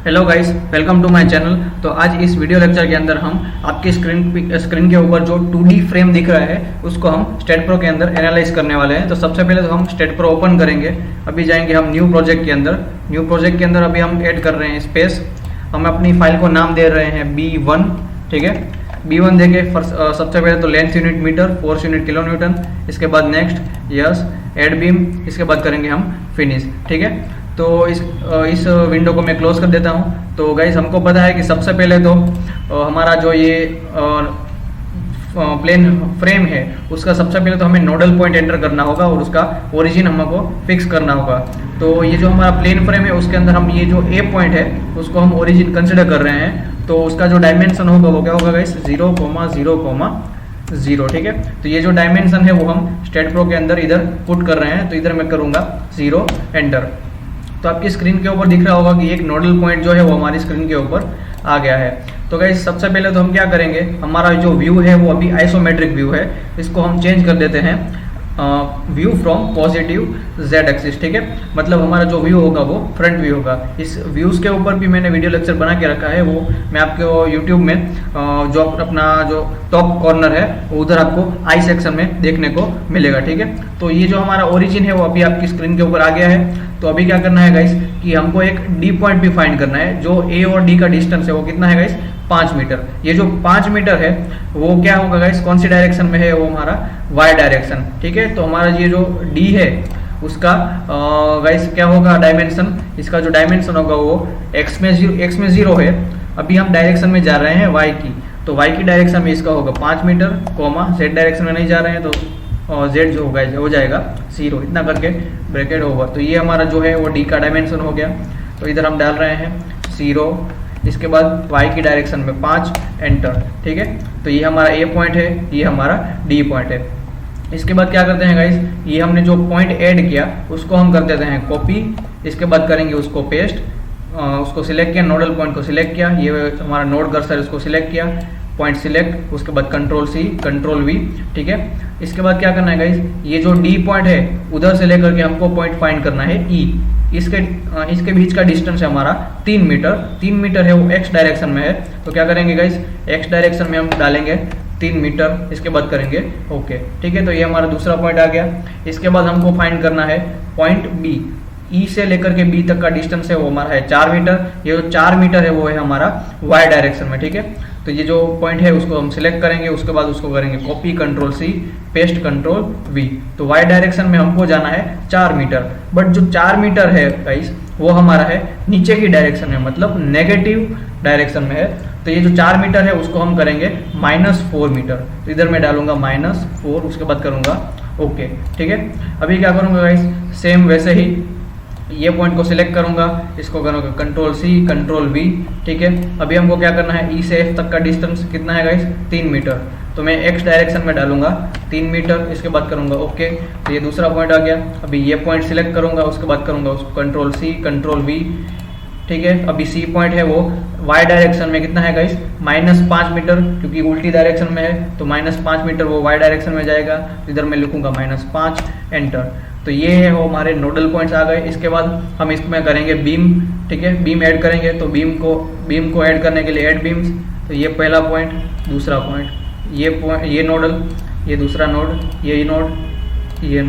Hello guys, welcome to my channel. तो आज इस वीडियो लेक्चर के अंदर हम आपकी स्क्रीन के ऊपर जो 2D फ्रेम दिख रहा है उसको हम स्टेट प्रो के अंदर एनालाइज करने वाले हैं। तो सबसे पहले तो हम स्टेट प्रो ओपन करेंगे। अभी जाएंगे हम न्यू प्रोजेक्ट के अंदर। न्यू प्रोजेक्ट के अंदर अभी हम ऐड कर रहे हैं स्पेस। हम अपनी फाइल को नाम दे रहे हैं B1। ठीक है, B1 देके सबसे पहले तो length unit metre, force unit kilo newton, इसके बाद नेक्स्ट यस एड बीम, इसके बाद करेंगे हम फिनिश। ठीक है, तो इस विंडो को मैं क्लोज कर देता हूँ। तो गाइस, हमको पता है कि सबसे पहले तो हमारा जो ये प्लेन फ्रेम है उसका सबसे पहले तो हमें नोडल पॉइंट एंटर करना होगा और उसका ओरिजिन हमको फिक्स करना होगा। तो ये जो हमारा प्लेन फ्रेम है उसके अंदर हम ये जो ए पॉइंट है उसको हम ओरिजिन कंसिडर कर रहे हैं। तो उसका जो डायमेंशन होगा वो क्या होगा गाइस, 0,0,0। ठीक है, तो ये जो डायमेंशन है वो हम स्टेट प्रो के अंदर इधर पुट कर रहे हैं। तो इधर मैं करूँगा 0 एंटर। तो आपकी स्क्रीन के ऊपर दिख रहा होगा कि एक नोडल पॉइंट जो है वो हमारी स्क्रीन के ऊपर आ गया है। तो गाइस, सबसे पहले तो हम क्या करेंगे, हमारा जो व्यू है वो अभी आइसोमेट्रिक व्यू है, इसको हम चेंज कर देते हैं view from positive Z axis. ठीक है, मतलब हमारा जो व्यू होगा वो फ्रंट व्यू होगा। इस व्यूज़ के ऊपर भी मैंने वीडियो लेक्चर बना के रखा है, वो मैं आपको यूट्यूब में जो अपना जो टॉप कॉर्नर है वो उधर आपको आई सेक्शन में देखने को मिलेगा। ठीक है, तो ये जो हमारा ओरिजिन है वो अभी आपकी स्क्रीन के ऊपर आ गया है। तो अभी क्या करना है गाइस कि हमको एक डी पॉइंट भी फाइंड करना है। जो ए और डी का डिस्टेंस है वो कितना है गाइस, 5 मीटर। ये जो 5 मीटर है वो क्या होगा गाइस, कौन सी डायरेक्शन में है, वो हमारा वाई डायरेक्शन। ठीक है, तो हमारा ये जो डी है उसका गाइस क्या होगा डायमेंशन, इसका जो डायमेंशन होगा वो एक्स में 0 है। अभी हम डायरेक्शन में जा रहे हैं वाई की, तो वाई की डायरेक्शन में इसका होगा 5 मीटर, जेड डायरेक्शन में नहीं जा रहे हैं तो जेड जो होगा हो जाएगा 0, इतना करके ब्रैकेट होगा। तो ये हमारा जो है वो डी का डायमेंशन हो गया। तो इधर हम डाल रहे हैं 0, इसके बाद y की डायरेक्शन में 5 एंटर। ठीक है, तो ये हमारा ए पॉइंट है, ये हमारा डी पॉइंट है। इसके बाद क्या करते हैं गाइस, ये हमने जो पॉइंट ऐड किया उसको हम कर देते हैं कॉपी। इसके बाद करेंगे उसको पेस्ट। उसको सिलेक्ट किया, नोडल पॉइंट को सिलेक्ट किया, ये हमारा नोड कर्सर इसको सिलेक्ट किया, पॉइंट सिलेक्ट, उसके बाद Ctrl+C Ctrl+V। ठीक है, इसके बाद क्या करना है गाइस, ये जो डी पॉइंट है उधर से लेकर के हमको पॉइंट फाइंड करना है ई। इसके बीच का डिस्टेंस है हमारा 3 मीटर। 3 मीटर है वो एक्स डायरेक्शन में है। तो क्या करेंगे गाइस, एक्स डायरेक्शन में हम डालेंगे 3 मीटर, इसके बाद करेंगे ओके। ठीक है, तो ये हमारा दूसरा पॉइंट आ गया। इसके बाद हमको फाइंड करना है पॉइंट बी। ई से लेकर के बी तक का डिस्टेंस है वो हमारा है 4 मीटर। ये जो 4 मीटर है वो है हमारा वाई डायरेक्शन में। ठीक है, तो ये जो पॉइंट है उसको हम सिलेक्ट करेंगे, उसके बाद उसको करेंगे कॉपी, Ctrl+C पेस्ट, Ctrl+V। तो वाई डायरेक्शन में हमको जाना है 4 मीटर। बट जो 4 मीटर है गाइस वो हमारा है नीचे की डायरेक्शन में, मतलब नेगेटिव डायरेक्शन में है। तो ये जो 4 मीटर है उसको हम करेंगे -4 मीटर। तो इधर मैं डालूंगा -4, उसके बाद करूंगा ओके। ठीक है, अभी क्या करूंगा गाइस, सेम वैसे ही ये पॉइंट को सिलेक्ट करूंगा, इसको करूंगा Ctrl+C Ctrl+V। ठीक है, अभी हमको क्या करना है, ई से एफ तक का डिस्टेंस कितना है गाइस, 3 मीटर। तो मैं एक्स डायरेक्शन में डालूंगा 3 मीटर, इसके बाद करूंगा ओके। तो ये दूसरा पॉइंट आ गया। अभी ये पॉइंट सिलेक्ट करूंगा, उसके बाद करूंगा उसको Ctrl+C Ctrl+V। ठीक है, अभी सी पॉइंट है वो वाई डायरेक्शन में कितना है गाइस, -5 मीटर, क्योंकि उल्टी डायरेक्शन में है तो -5 मीटर वो वाई डायरेक्शन में जाएगा। इधर मैं लिखूंगा -5 एंटर। तो ये है वो हमारे नोडल पॉइंट्स आ गए। इसके बाद हम इसमें करेंगे बीम। ठीक है, बीम ऐड करेंगे। तो बीम को ऐड करने के लिए ऐड बीम्स। तो ये पहला पॉइंट, दूसरा पॉइंट, ये नोडल, ये दूसरा नोड, ये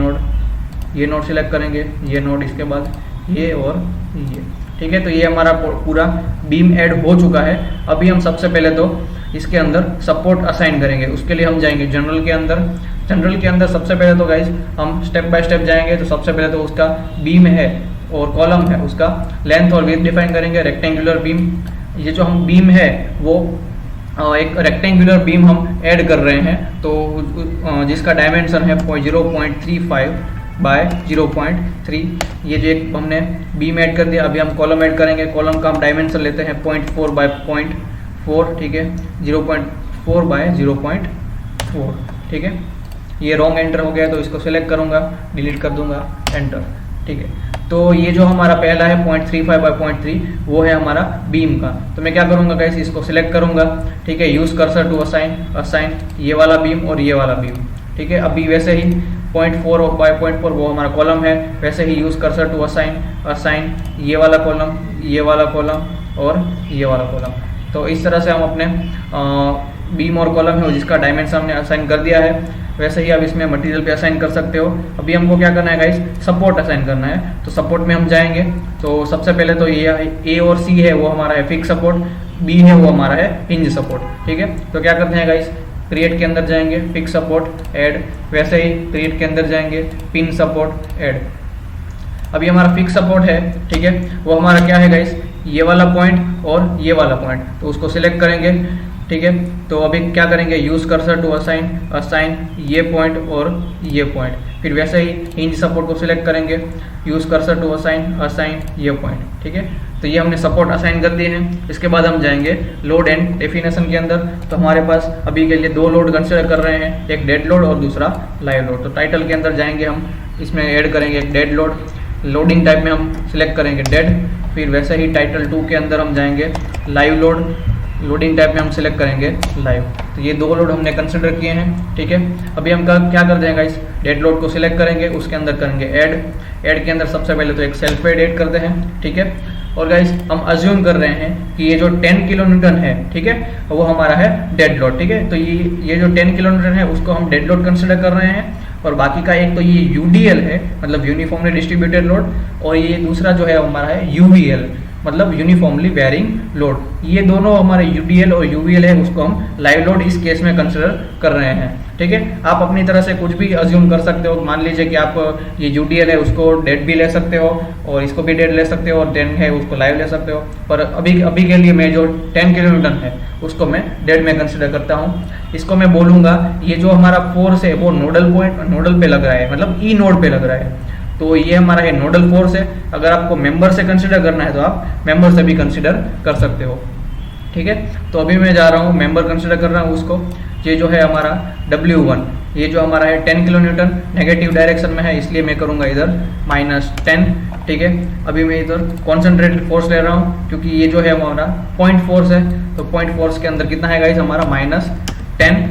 नोड सिलेक्ट करेंगे, ये नोड, इसके बाद ये और ये। ठीक है, तो ये हमारा पूरा बीम ऐड हो चुका है। अभी हम सबसे पहले तो इसके अंदर सपोर्ट असाइन करेंगे। उसके लिए हम जाएंगे जनरल के अंदर। जनरल के अंदर सबसे पहले तो गाइज हम स्टेप बाय स्टेप जाएंगे। तो सबसे पहले तो उसका बीम है और कॉलम है, उसका लेंथ और विड्थ डिफाइन करेंगे, रेक्टेंगुलर बीम। ये जो हम बीम है वो एक रेक्टेंगुलर बीम हम ऐड कर रहे हैं, तो जिसका डायमेंशन है 0.35 बाय 0.3। ये जो एक हमने बीम ऐड कर दिया। अभी हम कॉलम ऐड करेंगे। कॉलम का हम डायमेंशन लेते हैं 0.4 बाय 0.4। ठीक है, 0.4 बाय 0.4। ठीक है, ये रॉन्ग एंटर हो गया तो इसको सिलेक्ट करूंगा, डिलीट कर दूंगा, एंटर। ठीक है, तो ये जो हमारा पहला है 0.35 बाय 0.3 वो है हमारा बीम का। तो मैं क्या करूंगा गाइस, इसको सिलेक्ट करूंगा। ठीक है, यूज कर्सर टू असाइन ये वाला बीम और ये वाला बीम। ठीक है, अभी वैसे ही 0.4 बाय 0.4 वो हमारा कॉलम है, वैसे ही यूज कर्सर टू असाइन ये वाला कॉलम ये वाला कॉलम और ये वाला कॉलम। तो इस तरह से हम अपने बीम और कॉलम है जिसका डायमेंशन हमने असाइन कर दिया है, वैसे ही आप इसमें मटेरियल पे असाइन कर सकते हो। अभी हमको क्या करना है गाइस, सपोर्ट असाइन करना है। तो सपोर्ट में हम जाएंगे, तो सबसे पहले तो ये ए और सी है वो हमारा है फिक्स सपोर्ट, बी है वो हमारा है हिंज सपोर्ट, ठीक है। तो क्या करते हैं गाइस, क्रिएट के अंदर जाएंगे, फिक्स सपोर्ट ऐड, वैसे ही क्रिएट के अंदर जाएंगे, पिन सपोर्ट ऐड। अभी हमारा फिक्स सपोर्ट है, ठीक है, वो हमारा क्या है गाइस, ये वाला पॉइंट और ये वाला पॉइंट, तो उसको सिलेक्ट करेंगे, ठीक है। तो अभी क्या करेंगे, यूज कर्सर टू असाइन ये पॉइंट और ये पॉइंट। फिर वैसे ही हिंज सपोर्ट को सिलेक्ट करेंगे, यूज कर्सर टू असाइन ये पॉइंट, ठीक है। तो ये हमने सपोर्ट असाइन कर दिए हैं। इसके बाद हम जाएंगे लोड एंड डेफिनेशन के अंदर। तो हमारे पास अभी के लिए दो लोड कंसिडर कर रहे हैं, एक डेड लोड और दूसरा लाइव लोड। तो टाइटल के अंदर जाएंगे, हम इसमें ऐड करेंगे एक डेड लोड, लोडिंग टाइप में हम सिलेक्ट करेंगे डेड। फिर वैसे ही टाइटल 2 के अंदर हम जाएंगे लाइव लोड, लोडिंग टाइप में हम सिलेक्ट करेंगे लाइव। तो ये दो लोड हमने कंसिडर किए हैं, ठीक है। अभी हम क्या कर देंगे गाइस, डेड लोड को सिलेक्ट करेंगे, उसके अंदर करेंगे ऐड के अंदर सबसे पहले तो एक सेल्फ ऐड करते हैं, ठीक है। और गाइस हम अज्यूम कर रहे हैं कि ये जो 10 किलो न्यूटन है, ठीक है, वो हमारा है डेड लोड, ठीक है। तो ये जो 10 किलो न्यूटन है उसको हम डेड लोड कंसिडर कर रहे हैं। और बाकी का एक तो ये यूडीएल है, मतलब यूनिफॉर्मली डिस्ट्रीब्यूटेड लोड, और ये दूसरा जो है हमारा है यूवीएल, मतलब यूनिफॉर्मली वेरिंग लोड। ये दोनों हमारे यूडीएल और यूवीएल है, उसको हम लाइव लोड इस केस में कंसिडर कर रहे हैं, ठीक है। आप अपनी तरह से कुछ भी अज्यूम कर सकते हो। मान लीजिए कि आप ये यूडीएल है उसको डेड भी ले सकते हो, और इसको भी डेड ले सकते हो, और 10 है उसको लाइव ले सकते हो। पर अभी के लिए मैं जो 10 किलो न्यूटन है उसको मैं डेड में कंसिडर करता हूँ। इसको मैं बोलूँगा ये जो हमारा फोर्स है वो नोडल पे लग रहा है, मतलब ई नोड पे लग रहा है। तो ये हमारा है नोडल फोर्स है। अगर आपको मेंबर से कंसिडर करना है तो आप मेंबर से भी कंसिडर कर सकते हो, ठीक है। तो अभी मैं जा रहा हूँ, मेंबर कंसिडर कर रहा हूँ उसको। ये जो है हमारा W1, ये जो हमारा है 10 किलो न्यूटन नेगेटिव डायरेक्शन में है, इसलिए मैं करूँगा इधर -10, ठीक है। अभी मैं इधर कॉन्सेंट्रेटेड फोर्स ले रहा हूँ, क्योंकि ये जो है हमारा पॉइंट फोर्स है। तो पॉइंट फोर्स के अंदर कितना है गाइस, हमारा -10।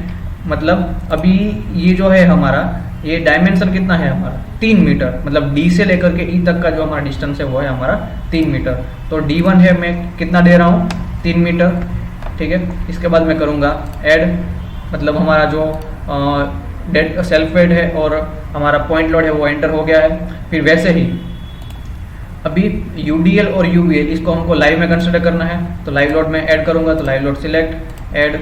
मतलब अभी ये जो है हमारा, ये डायमेंशन कितना है हमारा 3 मीटर, मतलब डी से लेकर के ई तक का जो हमारा डिस्टेंस है वो है हमारा 3 मीटर। तो D1 है, मैं कितना दे रहा हूँ 3 मीटर, ठीक है। इसके बाद मैं करूँगा ऐड, मतलब हमारा जो डेड सेल्फ ऐड है और हमारा पॉइंट लोड है वो एंटर हो गया है। फिर वैसे ही अभी यूडीएल और यूवीएल इसको हमको लाइव में कंसिडर करना है, तो लाइव लोड में ऐड करूँगा, तो लाइव लोड सिलेक्ट ऐड।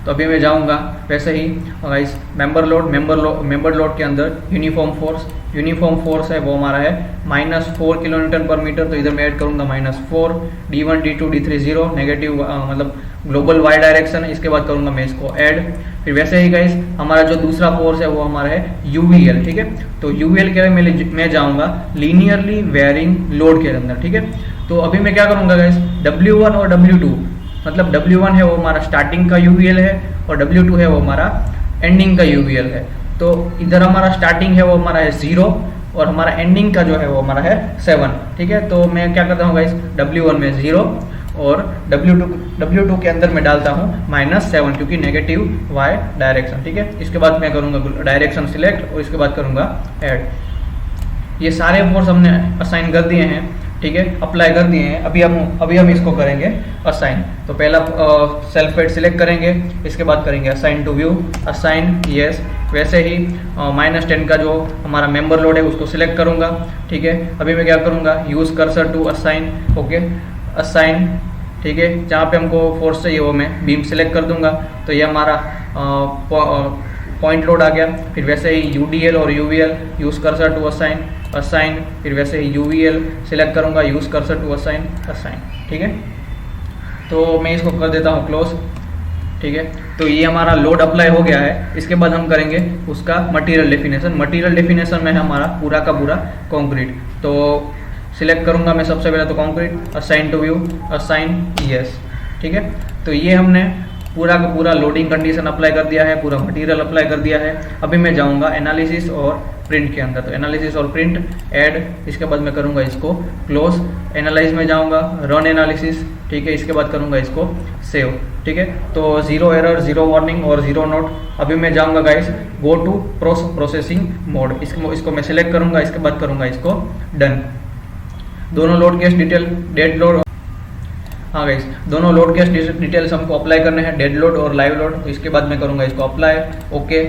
तो अभी मैं जाऊंगा वैसे ही गाइस मेंबर लोड के अंदर यूनिफॉर्म फोर्स है वो हमारा है -4 किलो न्यूटन पर मीटर। तो इधर मैं ऐड करूंगा -4, D1 D2 D3 0 नेगेटिव, मतलब ग्लोबल वाई डायरेक्शन। इसके बाद करूंगा मैं इसको ऐड। फिर वैसे ही गाइस हमारा जो दूसरा फोर्स है वो हमारा है यूवीएल, ठीक है। तो यूवीएल के लिए मैं जाऊंगा लीनियरली वेरिंग लोड के अंदर, ठीक है। तो अभी मैं क्या करूंगा गाइस, W1 और W2, मतलब W1 है वो हमारा स्टार्टिंग का यूवीएल है और W2 है वो हमारा एंडिंग का यूवीएल है। तो इधर हमारा स्टार्टिंग है वो हमारा है 0 और हमारा एंडिंग का जो है वो हमारा है 7, ठीक है। तो मैं क्या करता हूँ गाइस, W1 में 0 और W2 के अंदर मैं डालता हूँ -7, क्योंकि नेगेटिव वाई डायरेक्शन, ठीक है। इसके बाद मैं करूँगा डायरेक्शन सिलेक्ट और इसके बाद करूँगा ऐड। ये सारे फोर्स हमने असाइन कर दिए हैं, ठीक है, अप्लाई कर दिए हैं। अभी हम इसको करेंगे असाइन। तो पहला सेल्फ ऐड सिलेक्ट करेंगे, इसके बाद करेंगे assign to view, assign yes. वैसे ही -10 का जो हमारा मेंबर लोड है उसको सिलेक्ट करूंगा, ठीक है। अभी मैं क्या करूंगा, use cursor to assign, okay, assign, ठीक है। जहाँ पे हमको फोर्स चाहिए वो मैं बीम सिलेक्ट कर दूंगा। तो ये हमारा पॉइंट लोड आ गया। फिर वैसे ही यूडीएल और UVL, use cursor to assign, फिर वैसे ही यूवीएल सिलेक्ट करूंगा, यूज कर्सर टू असाइन, ठीक है। तो मैं इसको कर देता हूँ क्लोज, ठीक है। तो ये हमारा लोड अप्लाई हो गया है। इसके बाद हम करेंगे उसका मटेरियल डेफिनेशन में हमारा पूरा का पूरा कंक्रीट। तो सिलेक्ट करूंगा मैं सबसे पहले तो concrete, assign to view, assign yes, ठीक है। तो ये हमने पूरा का पूरा लोडिंग कंडीशन अप्लाई कर दिया है, पूरा मटेरियल अप्लाई कर दिया है। अभी मैं जाऊंगा एनालिसिस और प्रिंट के अंदर। तो एनालिसिस और प्रिंट ऐड, इसके बाद मैं करूंगा इसको क्लोज, एनालाइज में जाऊंगा, रन एनालिसिस, ठीक है। इसके बाद करूंगा इसको सेव, ठीक है। तो 0 एरर, 0 वार्निंग और 0 नोट। अभी मैं जाऊंगा guys go to processing mode, इसको मैं सिलेक्ट करूंगा, इसके बाद करूंगा इसको डन। दोनों load case detail, dead load, हाँ गाइस, दोनों लोड केस डिटेल्स हमको अप्लाई करने हैं, डेड लोड और लाइव लोड। तो इसके बाद मैं करूँगा इसको अप्लाई, ओके,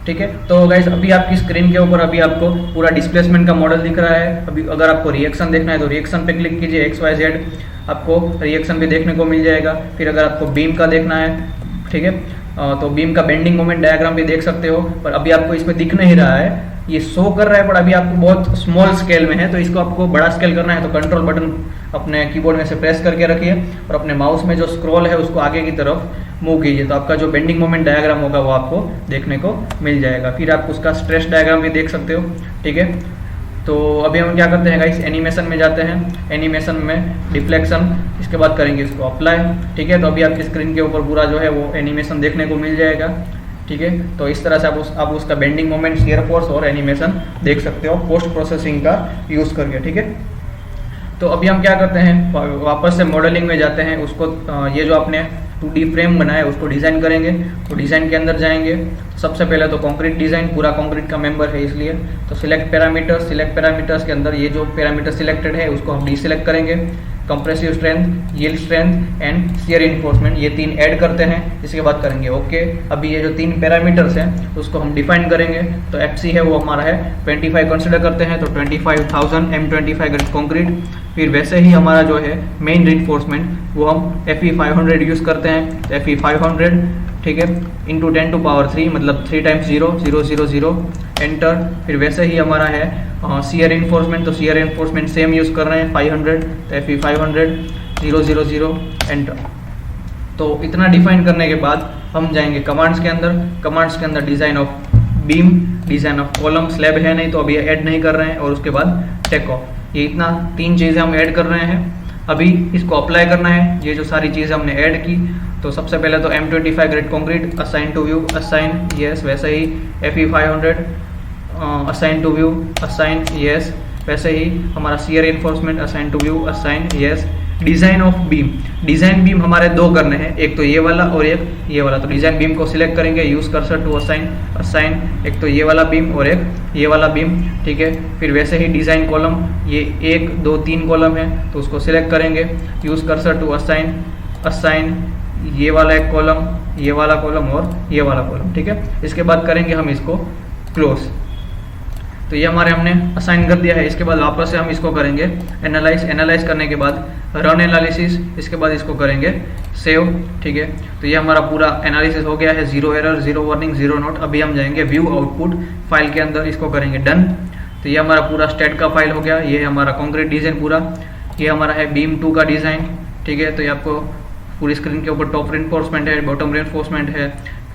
ठीक है। तो गाइस अभी आपकी स्क्रीन के ऊपर अभी आपको पूरा डिस्प्लेसमेंट का मॉडल दिख रहा है। अभी अगर आपको रिएक्शन देखना है तो रिएक्शन पे क्लिक कीजिए, XYZ आपको रिएक्शन भी देखने को मिल जाएगा। फिर अगर आपको बीम का देखना है, ठीक है, तो बीम का बेंडिंग मोमेंट डायग्राम भी देख सकते हो, पर अभी आपको इसमें दिख नहीं रहा है, ये शो कर रहा है पर अभी आपको बहुत स्मॉल स्केल में है। तो इसको आपको बड़ा स्केल करना है तो कंट्रोल बटन अपने कीबोर्ड में से प्रेस करके रखिए और अपने माउस में जो स्क्रॉल है उसको आगे की तरफ मूव कीजिए, तो आपका जो बेंडिंग मोमेंट डायग्राम होगा वो आपको देखने को मिल जाएगा। फिर आप उसका स्ट्रेस डायग्राम भी देख सकते हो, ठीक है। तो अभी हम क्या करते हैं गाइस, एनिमेशन में जाते हैं, एनिमेशन में डिफ्लेक्शन, इसके बाद करेंगे इसको अप्लाई, ठीक है। तो अभी आपकी स्क्रीन के ऊपर पूरा जो है वो एनिमेशन देखने को मिल जाएगा, ठीक है। तो इस तरह से आप उसका बेंडिंग मोमेंट, शियर फोर्स और एनिमेशन देख सकते हो पोस्ट प्रोसेसिंग का यूज़ करके, ठीक है। तो अभी हम क्या करते हैं, वापस से मॉडलिंग में जाते हैं, उसको ये जो आपने 2D फ्रेम बनाया उसको डिज़ाइन करेंगे। तो डिज़ाइन के अंदर जाएंगे, सबसे पहले तो कंक्रीट डिज़ाइन, पूरा कंक्रीट का मेंबर है इसलिए तो सिलेक्ट पैरामीटर्स के अंदर ये जो पैरामीटर सिलेक्टेड है उसको हम डीसिलेक्ट करेंगे। Compressive strength, yield strength and shear enforcement, ये 3 ऐड करते हैं, इसके बाद करेंगे ओके। अभी ये जो 3 पैरामीटर्स हैं उसको हम डिफाइन करेंगे। तो FC है वो हमारा है 25 कंसिडर करते हैं, तो 25,000 M25 ग्रेड कंक्रीट। फिर वैसे ही हमारा जो है मेन रिइंफोर्समेंट वो हम FE 500 यूज़ करते हैं, तो FE 500, ठीक है, इंटू 10 to power 3 मतलब 3 times 0 0 0 0 एंटर। फिर वैसे ही हमारा है शियर इन्फोर्समेंट, तो शियर इन्फोर्समेंट सेम यूज़ कर रहे हैं 500, तो FE 500 0 0 0 एंटर। तो इतना डिफाइन करने के बाद हम जाएंगे कमांड्स के अंदर। कमांड्स के अंदर design of beam, design of column, slab है नहीं तो अभी ऐड नहीं कर रहे हैं, और उसके बाद टेक ऑफ, ये इतना 3 चीज़ें हम ऐड कर रहे हैं। अभी इसको अप्लाई करना है, ये जो सारी चीज़ें हमने ऐड की। तो सबसे पहले तो M25 grade concrete assign to view, assign yes, वैसे ही FE 500 assign to view, assign yes, वैसे ही हमारा shear reinforcement assign to view, assign yes. Design of beam, design beam हमारे 2 करने हैं, एक तो ये वाला और एक ये वाला। तो डिज़ाइन बीम को सिलेक्ट करेंगे, use cursor to assign, assign एक तो ये वाला बीम और एक ये वाला बीम, ठीक है। फिर वैसे ही डिज़ाइन कॉलम, ये 1 2 3 कॉलम है तो उसको सिलेक्ट करेंगे, use cursor to assign, assign ये वाला एक कॉलम, ये वाला कॉलम और ये वाला कॉलम, ठीक है। इसके बाद करेंगे हम इसको क्लोज। तो ये हमारे हमने असाइन कर दिया है। इसके बाद वापस से हम इसको करेंगे एनालाइज करने के बाद रन एनालिसिस, इसके बाद इसको करेंगे सेव, ठीक है। तो ये हमारा पूरा एनालिसिस हो गया है, 0 एरर, 0 वार्निंग, 0 नोट। अभी हम जाएंगे व्यू आउटपुट फाइल के अंदर, इसको करेंगे डन। तो ये हमारा पूरा स्टेट का फाइल हो गया, ये हमारा कॉन्क्रीट डिज़ाइन पूरा, ये हमारा है बीम 2 का डिज़ाइन, ठीक है। तो ये आपको पूरी स्क्रीन के ऊपर टॉप रेनफोर्समेंट है, बॉटम रेनफोर्समेंट है,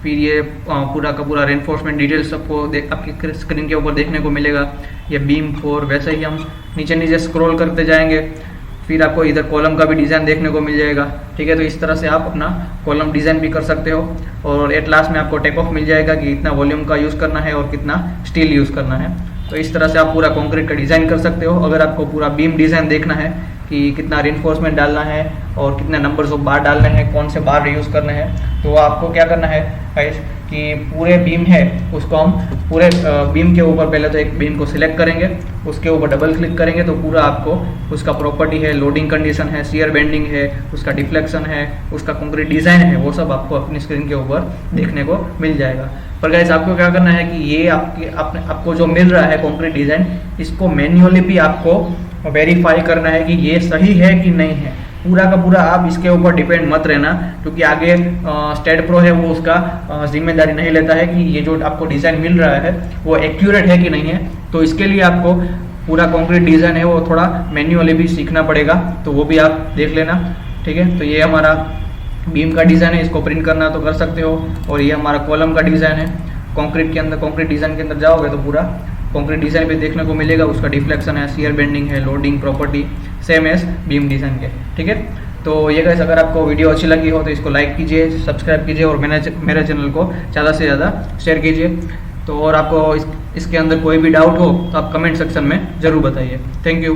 फिर ये पूरा का पूरा रेनफोर्समेंट डिटेल्स सबको आपकी स्क्रीन के ऊपर देखने को मिलेगा। ये बीम 4, वैसे ही हम नीचे नीचे स्क्रॉल करते जाएंगे, फिर आपको इधर कॉलम का भी डिज़ाइन देखने को मिल जाएगा, ठीक है। तो इस तरह से आप अपना कॉलम डिज़ाइन भी कर सकते हो, और एट लास्ट में आपको टेक ऑफ मिल जाएगा कि इतना वॉल्यूम का यूज़ करना है और कितना स्टील यूज़ करना है। तो इस तरह से आप पूरा कंक्रीट का डिज़ाइन कर सकते हो। अगर आपको पूरा बीम डिज़ाइन देखना है कि कितना रेनफोर्समेंट डालना है और कितने नंबर्स ऑफ बार डालने हैं, कौन से बार यूज़ करने हैं, तो आपको क्या करना है गाइस कि पूरे बीम है उसको हम पूरे बीम के ऊपर पहले तो एक बीम को सिलेक्ट करेंगे, उसके ऊपर डबल क्लिक करेंगे तो पूरा आपको उसका प्रॉपर्टी है, लोडिंग कंडीशन है, शियर बेंडिंग है, उसका डिफ्लेक्शन है, उसका कंक्रीट डिज़ाइन है, वो सब आपको अपनी स्क्रीन के ऊपर देखने को मिल जाएगा। पर गाइस आपको क्या करना है कि ये आपको जो मिल रहा है कंक्रीट डिज़ाइन, इसको मैन्युअली भी आपको वेरीफाई करना है कि ये सही है कि नहीं है। पूरा का पूरा आप इसके ऊपर डिपेंड मत रहना, क्योंकि आगे स्टेट प्रो है वो उसका जिम्मेदारी नहीं लेता है कि ये जो आपको डिज़ाइन मिल रहा है वो एक्यूरेट है कि नहीं है। तो इसके लिए आपको पूरा कंक्रीट डिज़ाइन है वो थोड़ा मैन्युअली भी सीखना पड़ेगा, तो वो भी आप देख लेना, ठीक है। तो ये हमारा बीम का डिज़ाइन है, इसको प्रिंट करना तो कर सकते हो, और ये हमारा कॉलम का डिज़ाइन है। कंक्रीट के अंदर, कंक्रीट डिज़ाइन के अंदर जाओगे तो पूरा कंक्रीट डिज़ाइन भी देखने को मिलेगा, उसका डिफ्लेक्शन है, शियर बेंडिंग है, loading property same as beam design के, ठीक है। तो ये गाइस अगर आपको वीडियो अच्छी लगी हो तो इसको लाइक कीजिए, सब्सक्राइब कीजिए और मेरे चैनल को ज़्यादा से ज़्यादा शेयर कीजिए। तो और आपको इसके अंदर कोई भी डाउट हो तो आप कमेंट सेक्शन में ज़रूर बताइए। Thank you.